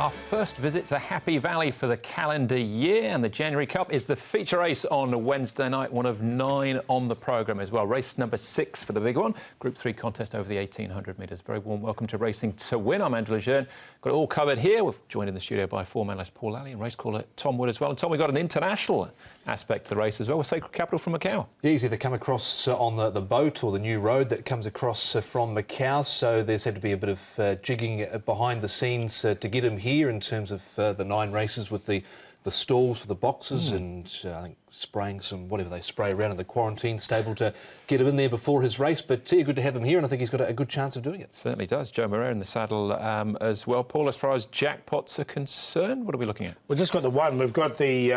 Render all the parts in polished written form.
Our first visit to Happy Valley for the calendar year, and the January Cup is the feature race on Wednesday night, one of 9 on the programme as well. Race number 6 for the big one, Group 3 contest over the 1,800 metres. Very warm welcome to Racing to Win. I'm Andrew Lejeune. Got it all covered here. We're joined in the studio by form analyst Paul Lally and race caller Tom Wood as well. And Tom, we've got an international aspect to the race as well, with Sacred Capital from Macau. Yeah, he's either come across on the boat or the new road that comes across from Macau, so there's had to be a bit of jigging behind the scenes to get him here in terms of the 9 races with the stalls for the boxes and I think spraying some, whatever they spray around in the quarantine stable to get him in there before his race. But good to have him here, and I think he's got a good chance of doing it. Certainly does. Joe Moreira in the saddle as well. Paul, as far as jackpots are concerned, what are we looking at? We've just got the one. We've got the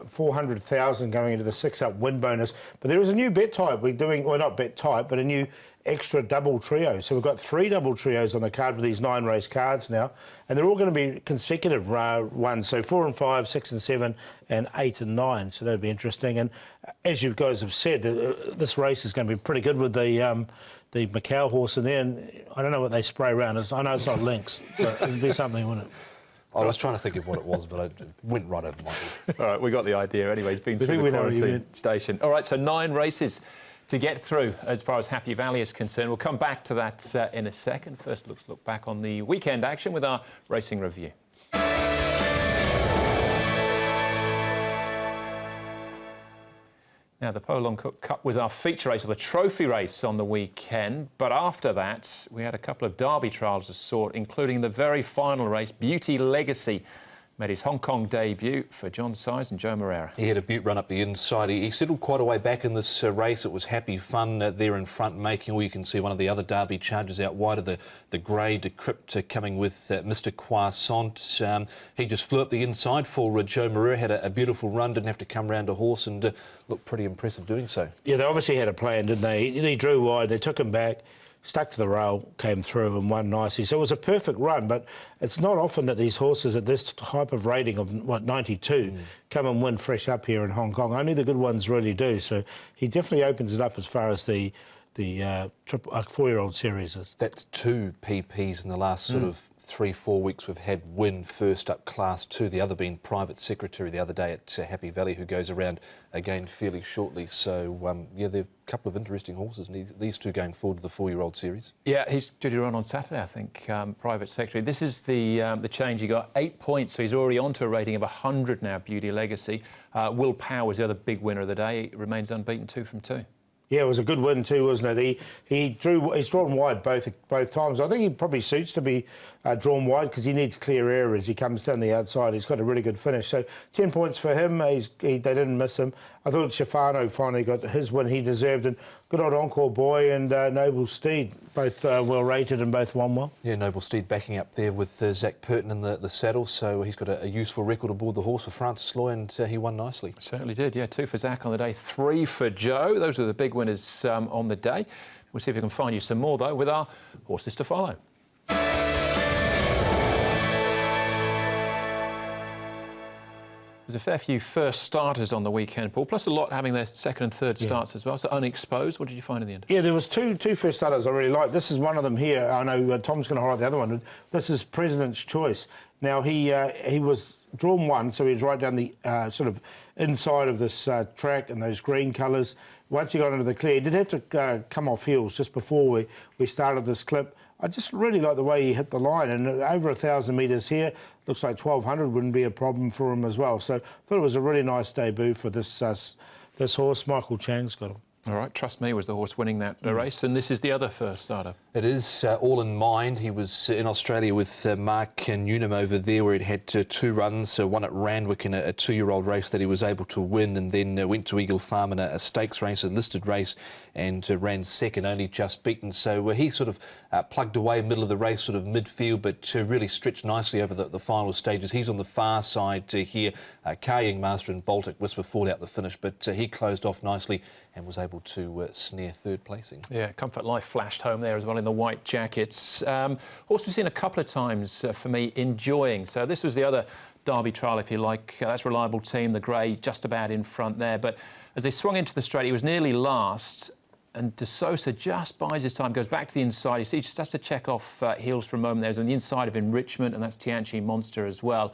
400,000 going into the 6-up win bonus. But there is a new bet type we're doing, well, not bet type, but a new extra double trio. So we've got 3 double trios on the card with these 9 race cards now, and they're all going to be consecutive ones. So 4 and 5, 6 and 7, and 8 and 9. So that'd be interesting. And as you guys have said, this race is going to be pretty good with the Macau horse in there. And I don't know what they spray around. I know it's not Lynx, but it'd be something, wouldn't it? I was trying to think of what it was, but it went right over my head. All right, we got the idea anyway. It's been through the quarantine station. All right, so 9 races to get through as far as Happy Valley is concerned. We'll come back to that in a second. First, let's look back on the weekend action with our racing review. Now, the Polong Cup was our feature race, or the trophy race on the weekend, but after that, we had a couple of derby trials of sort, including the very final race. Beauty Legacy made his Hong Kong debut for John Size and Joe Moreira. He had a beaut run up the inside. He settled quite a way back in this race. It was Happy Fun there in front, making all you can see one of the other derby charges out wide of the grey Decrypt coming with Mr. Croissant. He just flew up the inside for Joe Moreira, had a beautiful run, didn't have to come round a horse, and looked pretty impressive doing so. Yeah, they obviously had a plan, didn't they? He drew wide, they took him back, stuck to the rail, came through and won nicely. So it was a perfect run, but it's not often that these horses at this type of rating of, 92, come and win fresh up here in Hong Kong. Only the good ones really do. So he definitely opens it up as far as the 4-year-old series is. That's 2 PPs in the last sort of 3-4 weeks we've had win first up Class 2, the other being Private Secretary the other day at Happy Valley, who goes around again fairly shortly. So, yeah, there are a couple of interesting horses, and these 2 going forward to the 4-year-old series. Yeah, he's due to run on Saturday, I think, Private Secretary. This is the change. He got 8 points, so he's already on to a rating of 100 now, Beauty Legacy. Will Power was the other big winner of the day. He remains unbeaten 2 from 2. Yeah, it was a good win too, wasn't it? He's drawn wide both times. I think he probably suits to be drawn wide because he needs clear air as he comes down the outside. He's got a really good finish. So 10 points for him. They didn't miss him. I thought Shafano finally got his win he deserved, and good old Encore Boy and Noble Steed, both well rated and both won well. Yeah, Noble Steed backing up there with Zach Purton in the saddle, so he's got a useful record aboard the horse for Francis Loy, and he won nicely. Certainly did, yeah. 2 for Zach on the day, 3 for Joe. Those were the big winners on the day. We'll see if we can find you some more, though, with our horses to follow. There's a fair few first starters on the weekend, Paul, plus a lot having their second and third starts as well. So unexposed, what did you find in the end? Yeah, there was two first starters I really liked. This is one of them here. I know Tom's going to highlight the other one. This is President's Choice. Now, he was drawn 1, so he was right down the sort of inside of this track and those green colours. Once he got into the clear, he did have to come off heels just before we started this clip. I just really like the way he hit the line, and over 1,000 metres here, looks like 1,200 wouldn't be a problem for him as well. So I thought it was a really nice debut for this horse. Michael Chang's got him. All right, Trust Me was the horse winning that race, and this is the other first starter. It is All in Mind. He was in Australia with Mark Newnham over there, where he'd had 2 runs, one at Randwick in a 2-year-old race that he was able to win, and then went to Eagle Farm in a stakes race, a listed race, and ran second, only just beaten. So he sort of plugged away middle of the race, sort of midfield, but really stretched nicely over the final stages. He's on the far side here. Karying Master and Baltic Whisper fought out the finish, but he closed off nicely and was able to snare 3rd placing. Yeah, Comfort Life flashed home there as well in the white jackets. Horse we've seen a couple of times for me enjoying. So this was the other derby trial, if you like. That's Reliable Team, the grey just about in front there. But as they swung into the straight, he was nearly last. And De Sosa just buys his time, goes back to the inside. You see, he just has to check off heels for a moment. There's on the inside of Enrichment, and that's Tianchi Monster as well.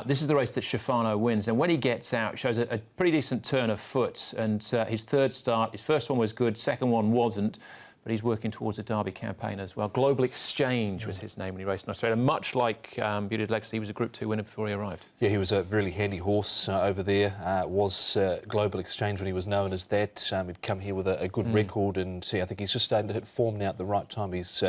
This is the race that Schifano wins, and when he gets out, shows a pretty decent turn of foot. And his third start, his first one was good, second one wasn't, but he's working towards a Derby campaign as well. Global Exchange was his name when he raced in Australia. Much like Beauty of Legacy, he was a Group 2 winner before he arrived. Yeah, he was a really handy horse over there. Was Global Exchange when he was known as that. He'd come here with a good record, and I think he's just starting to hit form now at the right time. He's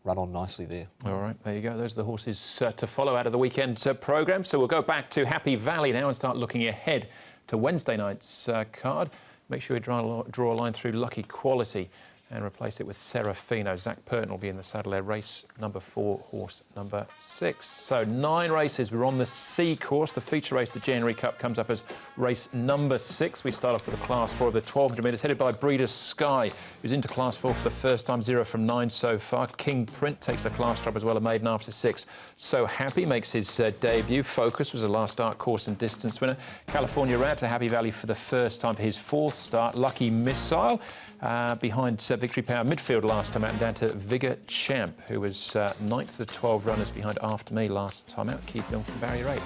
run on nicely there. All right, there you go. Those are the horses to follow out of the weekend programme. So we'll go back to Happy Valley now and start looking ahead to Wednesday night's card. Make sure we draw a line through Lucky Quality and replace it with Serafino. Zach Purton will be in the saddle there. Race number 4, horse number 6. So 9 races. We're on the C course. The feature race, the January Cup, comes up as race number 6. We start off with a Class 4 of the 1200 metres, headed by Breeders' Sky, who's into Class 4 for the first time, 0 from 9 so far. King Print takes a class drop as well, a maiden after 6. So Happy makes his debut. Focus was a last start course and distance winner. California Rat to Happy Valley for the first time for his 4th start. Lucky Missile behind Victory Power midfield last time out, and down to Vigor Champ, who was 9th of 12 runners behind After Me last time out. Keith Young from Barrier 8.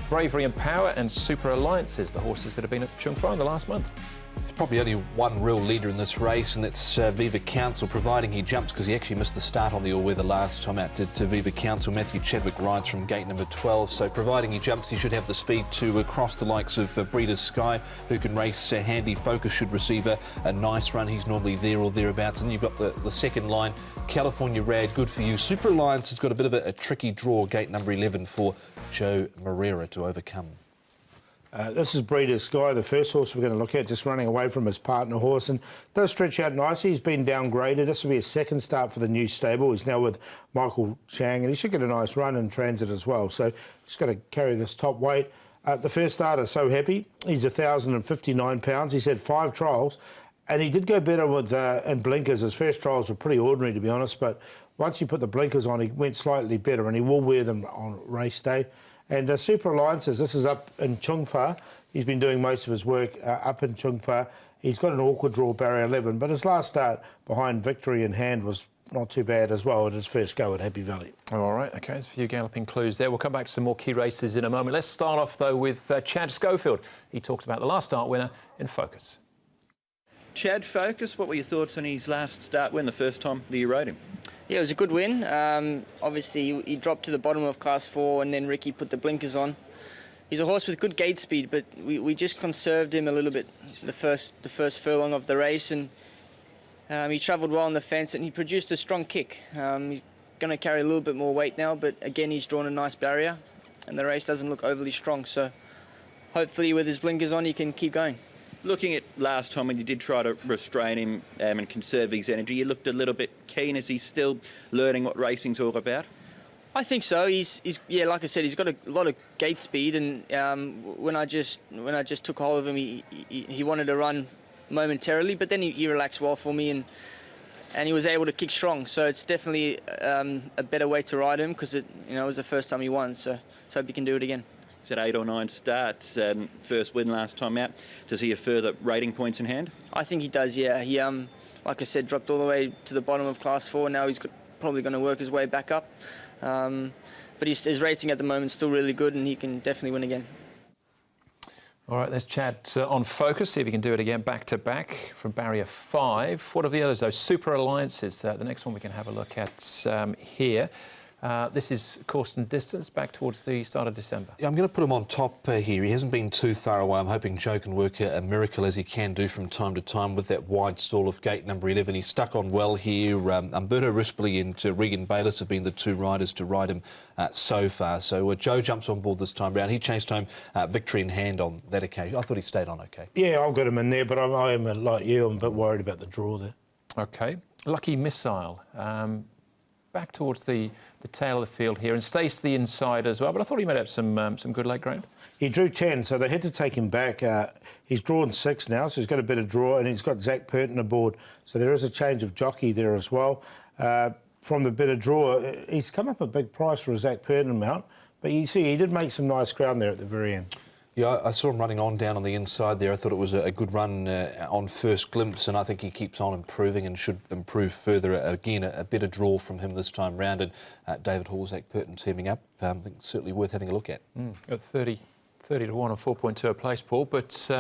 Bravery and Power and Super Alliances, the horses that have been at Chung Fo in the last month. There's probably only one real leader in this race, and that's Viva Council, providing he jumps, because he actually missed the start on the all-weather last time out to Viva Council. Matthew Chadwick rides from gate number 12, so providing he jumps, he should have the speed to cross the likes of Breeders' Sky, who can race handy. Focus should receive a nice run. He's normally there or thereabouts. And you've got the second line, California Rad, good for you. Super Alliance has got a bit of a tricky draw, gate number 11 for Joe Moreira to overcome. This is Breeders' Sky, the first horse we're going to look at, just running away from his partner horse, and does stretch out nicely. He's been downgraded. This will be his second start for the new stable. He's now with Michael Chang, and he should get a nice run in transit as well. So just got to carry this top weight. The first starter, So Happy. He's 1,059 pounds. He's had 5 trials, and he did go better with in blinkers. His first trials were pretty ordinary, to be honest, but once he put the blinkers on, he went slightly better, and he will wear them on race day. And Super Alliances, this is up in Chung Fa. He's been doing most of his work up in Chung Fa. He's got an awkward draw, barrier 11, but his last start behind Victory in Hand was not too bad as well at his first go at Happy Valley. All right, OK, there's a few galloping clues there. We'll come back to some more key races in a moment. Let's start off, though, with Chad Schofield. He talked about the last start winner in Focus. Chad, Focus, what were your thoughts on his last start win, the first time that you rode him? Yeah, it was a good win. Obviously, he dropped to the bottom of Class 4, and then Ricky put the blinkers on. He's a horse with good gate speed, but we just conserved him a little bit the first furlong of the race, and he travelled well on the fence, and he produced a strong kick. He's going to carry a little bit more weight now, but again, he's drawn a nice barrier, and the race doesn't look overly strong. So hopefully, with his blinkers on, he can keep going. Looking at last time when you did try to restrain him and conserve his energy, you looked a little bit keen. Is he still learning what racing's all about? I think so. He's yeah, like I said, he's got a lot of gate speed, and when I just took hold of him, he wanted to run momentarily, but then he relaxed well for me, and he was able to kick strong. So it's definitely a better way to ride him, because it was the first time he won. So let's hope he can do it again. He's had 8 or 9 starts, first win last time out. Does he have further rating points in hand? I think he does, yeah. He, like I said, dropped all the way to the bottom of Class 4. Now he's probably going to work his way back up. But his rating at the moment is still really good, and he can definitely win again. All right, there's Chad on Focus. See if he can do it again back to back from barrier 5. What are the others, though? Super Alliances, the next one we can have a look at here. This is course and distance back towards the start of December. Yeah, I'm going to put him on top here. He hasn't been too far away. I'm hoping Joe can work a miracle, as he can do from time to time, with that wide stall of gate number 11. He's stuck on well here. Umberto Rispoli and Regan Bayliss have been the 2 riders to ride him so far. So Joe jumps on board this time round. He chased home Victory in Hand on that occasion. I thought he stayed on OK. Yeah, I've got him in there, but I am like you. I'm a bit worried about the draw there. OK. Lucky Missile. Back towards the tail of the field here, and stays to the inside as well. But I thought he made up some good late ground. He drew 10, so they had to take him back. He's drawn 6 now, so he's got a better draw, and he's got Zach Purton aboard. So there is a change of jockey there as well. From the better draw, he's come up a big price for a Zach Purton mount, but you see he did make some nice ground there at the very end. Yeah, I saw him running on down on the inside there. I thought it was a good run on first glimpse, and I think he keeps on improving and should improve further. Again, a better draw from him this time round, and David Halzak Purton teaming up. I think certainly worth having a look at. At 30 to 1 and 4.2 a place, Paul. But who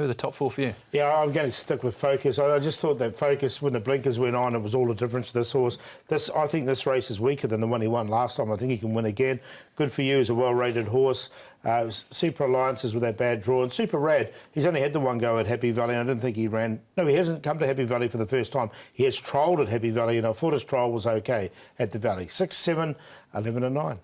are the top 4 for you? Yeah, I'm going to stick with Focus. I just thought that Focus, when the blinkers went on, it was all the difference to this horse. I think this race is weaker than the one he won last time. I think he can win again. Good for you, as a well-rated horse. Super Alliances with that bad draw. And Super Rad, he's only had the one go at Happy Valley. I didn't think he ran. No, he hasn't come to Happy Valley for the first time. He has trialled at Happy Valley, and I thought his trial was okay at the Valley. 6, 7, 11 and 9.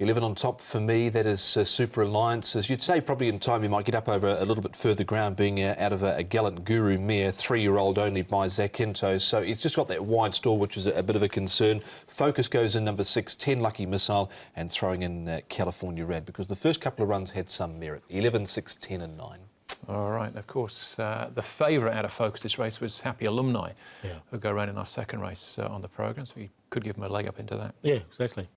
11 on top for me, that is Super Alliances. You'd say probably in time he might get up over a little bit further ground, being out of a Gallant Guru mare, 3-year-old only by Zakinto. So he's just got that wide stall, which is a bit of a concern. Focus goes in number 6, 10 Lucky Missile, and throwing in California Rad, because the first couple of runs had some merit. 11, 6, 10 and 9. All right, of course, the favourite out of Focus this race was Happy Alumni, who go around in our second race on the programme, so we could give them a leg up into that. Yeah, exactly.